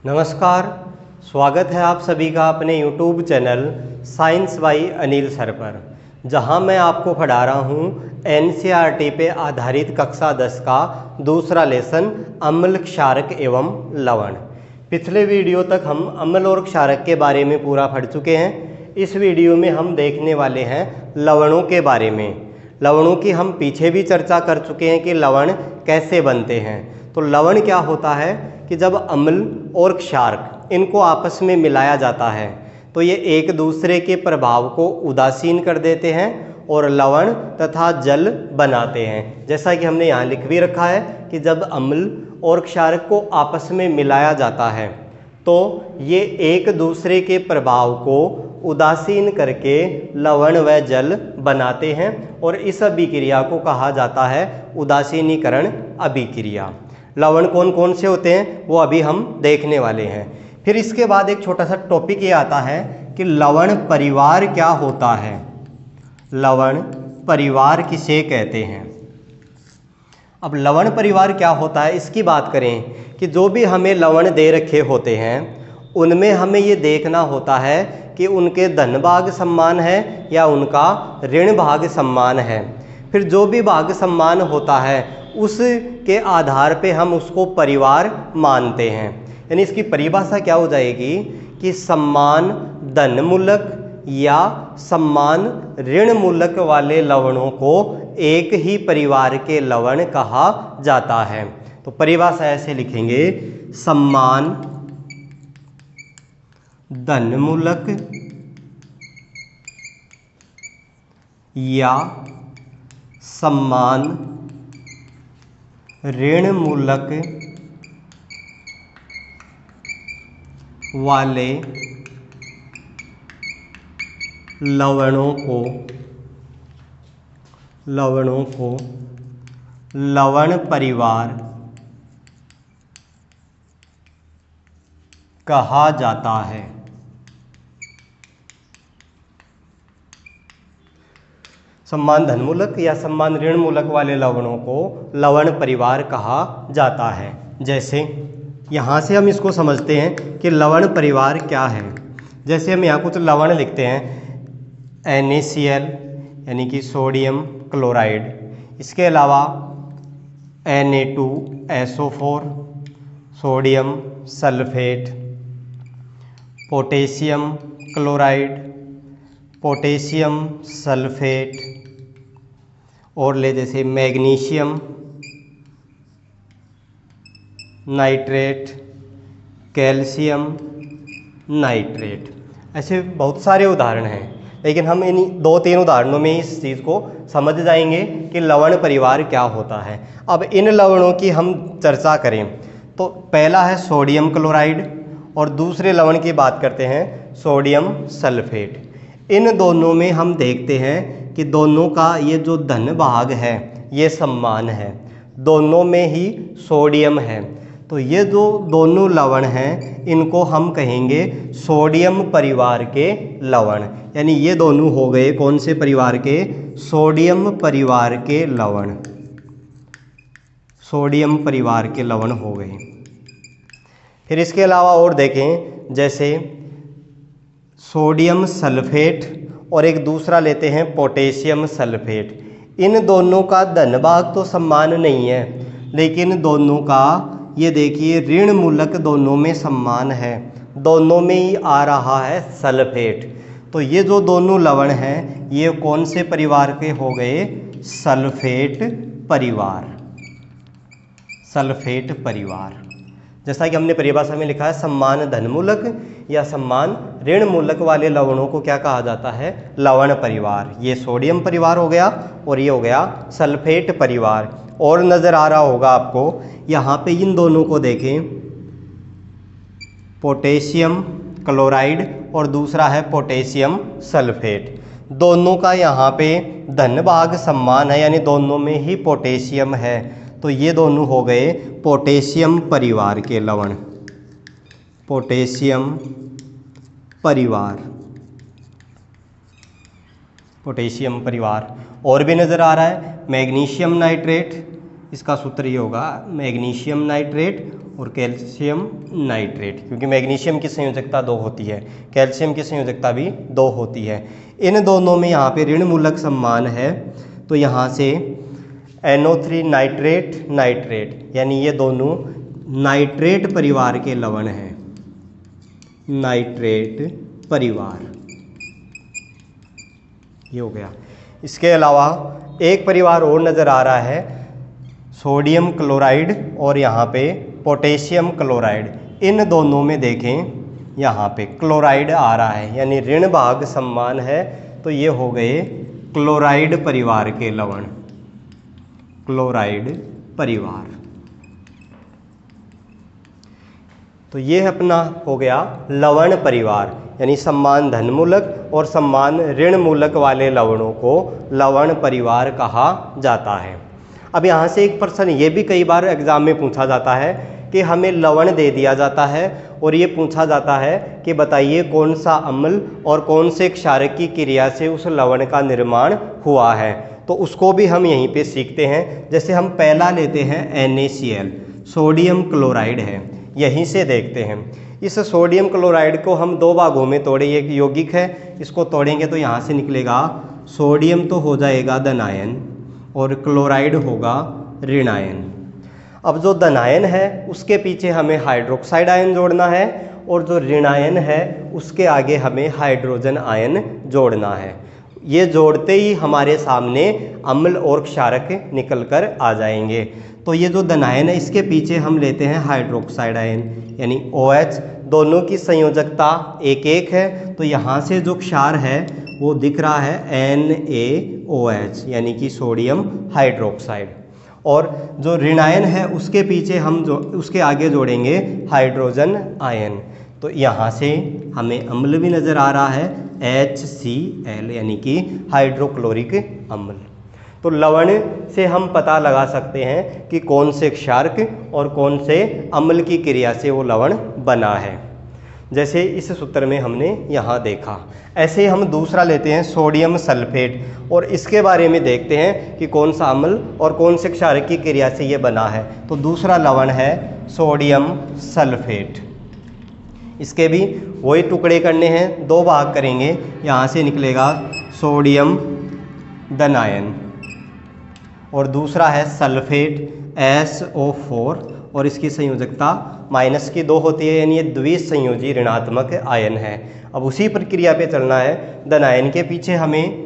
नमस्कार, स्वागत है आप सभी का अपने YouTube channel science by Anil sir पर, जहां मैं आपको पढ़ा रहा हूं NCERT पे आधारित कक्षा 10 का दूसरा लेसन अम्ल, क्षारक एवं लवण। पिछले वीडियो तक हम अम्ल और क्षारक के बारे में पूरा पढ़ चुके हैं। इस वीडियो में हम देखने वाले हैं लवणों के बारे में। लवणों की हम पीछे भी चर्चा कर चुके हैं कि लवण कैसे बनते हैं। तो लवण क्या होता है कि जब अम्ल और क्षारक इनको आपस में मिलाया जाता है तो ये एक दूसरे के प्रभाव को उदासीन कर देते हैं और लवण तथा जल बनाते हैं। जैसा कि हमने यहाँ लिख भी रखा है कि जब अम्ल और क्षारक को आपस में मिलाया जाता है तो ये एक दूसरे के प्रभाव को उदासीन करके लवण व जल बनाते हैं और इस अभिक्रिया को कहा जाता है उदासीनीकरण अभिक्रिया। लवण कौन कौन से होते हैं वो अभी हम देखने वाले हैं। फिर इसके बाद एक छोटा सा टॉपिक ये आता है कि लवण परिवार क्या होता है। लवण परिवार किसे कहते हैं। अब लवण परिवार क्या होता है इसकी बात करें कि जो भी हमें लवण दे रखे होते हैं उनमें हमें ये देखना होता है कि उनके धन भाग समान है या उनका ऋण भाग समान है। फिर जो भी भाग समान होता है उसके आधार पे हम उसको परिवार मानते हैं। यानी इसकी परिभाषा क्या हो जाएगी कि समान धन मूलक या समान ऋण मूलक वाले लवणों को एक ही परिवार के लवण कहा जाता है। तो परिभाषा ऐसे लिखेंगे, समान धन मूलक या समान ऋण मूलक वाले लवणों को लवण परिवार कहा जाता है। समान धन मूलक या समान ऋण मूलक वाले लवणों को लवण परिवार कहा जाता है। जैसे यहाँ से हम इसको समझते हैं कि लवण परिवार क्या है। जैसे हम यहाँ कुछ लवण लिखते हैं, NaCl यानी कि सोडियम क्लोराइड, इसके अलावा Na2SO4 sodium sulphate, potassium chloride, potassium sulphate, और ले जैसे मैग्नीशियम नाइट्रेट, कैल्शियम नाइट्रेट। ऐसे बहुत सारे उदाहरण हैं, लेकिन हम इन 2-3 उदाहरणों में इस चीज़ को समझ जाएंगे कि लवण परिवार क्या होता है। अब इन लवणों की हम चर्चा करें तो पहला है सोडियम क्लोराइड और दूसरे लवण की बात करते हैं सोडियम सल्फेट। इन दोनों में हम देखते हैं कि दोनों का ये जो धन भाग है ये समान है, दोनों में ही सोडियम है। तो ये जो दोनों लवण हैं इनको हम कहेंगे सोडियम परिवार के लवण। यानी ये दोनों हो गए कौन से परिवार के, सोडियम परिवार के लवण। सोडियम परिवार के लवण हो गए। फिर इसके अलावा और देखें, जैसे सोडियम सल्फेट और एक दूसरा लेते हैं पोटेशियम सल्फेट। इन दोनों का धन भाग तो समान नहीं है, लेकिन दोनों का ये देखिए ऋण मूलक दोनों में समान है, दोनों में ही आ रहा है सल्फेट। तो ये जो दोनों लवण हैं ये कौन से परिवार के हो गए, सल्फेट परिवार। सल्फेट परिवार, जैसा कि हमने परिभाषा में लिखा है, समान धन मूलक या समान ऋण मूलक वाले लवणों को क्या कहा जाता है, लवण परिवार। ये सोडियम परिवार हो गया और ये हो गया सल्फेट परिवार। और नज़र आ रहा होगा आपको यहाँ पे इन दोनों को देखें, पोटेशियम क्लोराइड और दूसरा है पोटेशियम सल्फेट। दोनों का यहाँ पे धन भाग समान है, यानी दोनों में ही पोटेशियम है। तो ये दोनों हो गए पोटेशियम परिवार के लवण। पोटेशियम परिवार, पोटेशियम परिवार। और भी नज़र आ रहा है मैग्नीशियम नाइट्रेट, इसका सूत्र ये होगा मैग्नीशियम नाइट्रेट और कैल्शियम नाइट्रेट, क्योंकि मैग्नीशियम की संयोजकता 2 होती है, कैल्शियम की संयोजकता भी 2 होती है। इन दोनों में यहाँ पे ऋण मूलक सम्मान है, तो यहाँ से NO3 नाइट्रेट नाइट्रेट, यानी ये दोनों नाइट्रेट परिवार के लवण हैं, नाइट्रेट परिवार, ये हो गया। इसके अलावा एक परिवार और नज़र आ रहा है, सोडियम क्लोराइड और यहाँ पे पोटेशियम क्लोराइड। इन दोनों में देखें यहाँ पे क्लोराइड आ रहा है, यानी ऋण भाग सम्मान है, तो ये हो गए क्लोराइड परिवार के लवण, क्लोराइड परिवार। तो ये अपना हो गया लवण परिवार, यानी सम्मान धन मूलक और सम्मान ऋण मूलक वाले लवणों को लवण परिवार कहा जाता है। अब यहाँ से एक प्रश्न ये भी कई बार एग्जाम में पूछा जाता है कि हमें लवण दे दिया जाता है और ये पूछा जाता है कि बताइए कौन सा अम्ल और कौन से क्षारक की क्रिया से उस लवण का निर्माण हुआ है, तो उसको भी हम यहीं पे सीखते हैं। जैसे हम पहला लेते हैं NaCl, सोडियम क्लोराइड है, यहीं से देखते हैं। इस सोडियम क्लोराइड को हम 2 भागों में तोड़े, एक यौगिक है, इसको तोड़ेंगे तो यहाँ से निकलेगा सोडियम तो हो जाएगा धनायन और क्लोराइड होगा ऋणायन। अब जो धनायन है उसके पीछे हमें हाइड्रोक्साइड आयन जोड़ना है और जो ऋणायन है उसके आगे हमें हाइड्रोजन आयन जोड़ना है। ये जोड़ते ही हमारे सामने अम्ल और क्षारक निकल कर आ जाएंगे। तो ये जो धनायन है इसके पीछे हम लेते हैं हाइड्रोक्साइड आयन, यानी OH, दोनों की संयोजकता 1-1 है, तो यहाँ से जो क्षार है वो दिख रहा है NaOH, यानी कि सोडियम हाइड्रोक्साइड। और जो ऋणायन है उसके पीछे हम जो उसके आगे जोड़ेंगे हाइड्रोजन आयन, तो यहाँ से हमें अम्ल भी नज़र आ रहा है HCl, यानी कि हाइड्रोक्लोरिक अम्ल। तो लवण से हम पता लगा सकते हैं कि कौन से क्षारक और कौन से अम्ल की क्रिया से वो लवण बना है, जैसे इस सूत्र में हमने यहाँ देखा। ऐसे हम दूसरा लेते हैं सोडियम सल्फेट, और इसके बारे में देखते हैं कि कौन सा अम्ल और कौन से क्षारक की क्रिया से ये बना है। तो दूसरा लवण है सोडियम सल्फेट। इसके भी वही टुकड़े करने हैं, 2 भाग करेंगे, यहाँ से निकलेगा सोडियम धनायन और दूसरा है सल्फेट SO4 और इसकी संयोजकता -2 होती है, यानी ये द्विसंयोजी ऋणात्मक आयन है। अब उसी प्रक्रिया पे चलना है, धनायन के पीछे हमें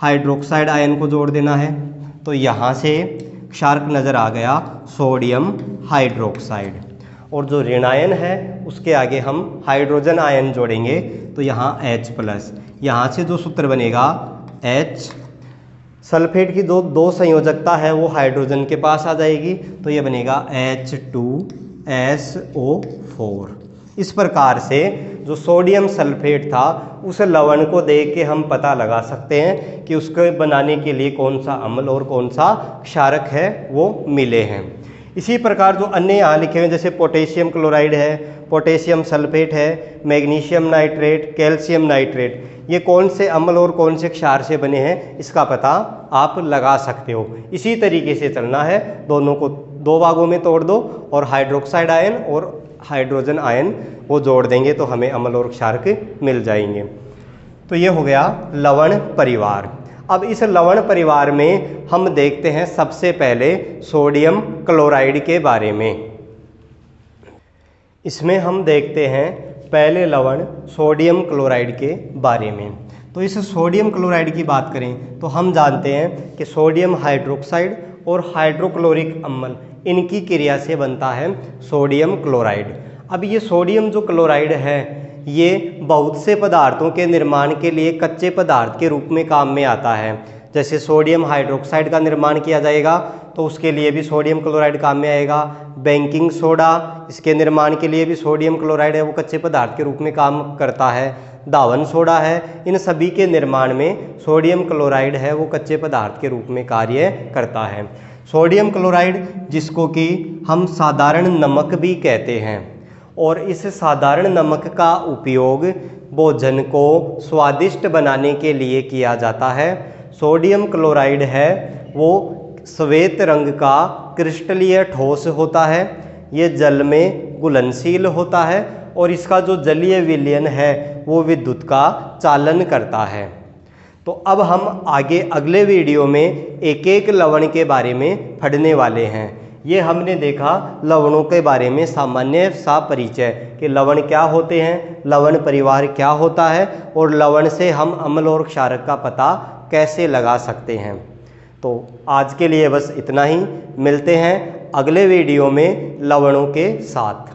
हाइड्रोक्साइड आयन को जोड़ देना है, तो यहाँ से क्षारक नज़र आ गया सोडियम हाइड्रोक्साइड, और जो ऋणायन है उसके आगे हम हाइड्रोजन आयन जोड़ेंगे, तो यहाँ H+, यहाँ से जो सूत्र बनेगा H, सल्फेट की जो 2 संयोजकता है वो हाइड्रोजन के पास आ जाएगी, तो ये बनेगा H2SO4। इस प्रकार से जो सोडियम सल्फेट था उस लवण को देख के हम पता लगा सकते हैं कि उसके बनाने के लिए कौन सा अम्ल और कौन सा क्षारक है वो मिले हैं। इसी प्रकार जो अन्य यहाँ लिखे हुए जैसे पोटेशियम क्लोराइड है, पोटेशियम सल्फेट है, मैग्नीशियम नाइट्रेट, कैल्शियम नाइट्रेट, ये कौन से अम्ल और कौन से क्षार से बने हैं इसका पता आप लगा सकते हो। इसी तरीके से चलना है, दोनों को 2 भागों में तोड़ दो और हाइड्रोक्साइड आयन और हाइड्रोजन आयन वो जोड़ देंगे तो हमें अम्ल और क्षारक मिल जाएंगे। तो ये हो गया लवण परिवार। अब इस लवण परिवार में हम देखते हैं सबसे पहले सोडियम क्लोराइड के बारे में। इसमें हम देखते हैं पहले लवण सोडियम क्लोराइड के बारे में। तो इस सोडियम क्लोराइड की बात करें तो हम जानते हैं कि सोडियम हाइड्रोक्साइड और हाइड्रोक्लोरिक अम्ल इनकी क्रिया से बनता है सोडियम क्लोराइड। अब ये सोडियम जो क्लोराइड है ये बहुत से पदार्थों के निर्माण के लिए कच्चे पदार्थ के रूप में काम में आता है। जैसे सोडियम हाइड्रोक्साइड का निर्माण किया जाएगा तो उसके लिए भी सोडियम क्लोराइड काम में आएगा। बेकिंग सोडा, इसके निर्माण के लिए भी सोडियम क्लोराइड है वो कच्चे पदार्थ के रूप में काम करता है। दावन सोडा है, इन सभी के निर्माण में सोडियम क्लोराइड है वो कच्चे पदार्थ के रूप में कार्य करता है। सोडियम क्लोराइड जिसको कि हम साधारण नमक भी कहते हैं, और इस साधारण नमक का उपयोग भोजन को स्वादिष्ट बनाने के लिए किया जाता है। सोडियम क्लोराइड है वो श्वेत रंग का क्रिस्टलीय ठोस होता है। ये जल में घुलनशील होता है और इसका जो जलीय विलयन है वो विद्युत का चालन करता है। तो अब हम आगे अगले वीडियो में एक एक लवण के बारे में पढ़ने वाले हैं। ये हमने देखा लवणों के बारे में सामान्य सा परिचय कि लवण क्या होते हैं, लवण परिवार क्या होता है और लवण से हम अम्ल और क्षारक का पता कैसे लगा सकते हैं। तो आज के लिए बस इतना ही, मिलते हैं अगले वीडियो में लवणों के साथ।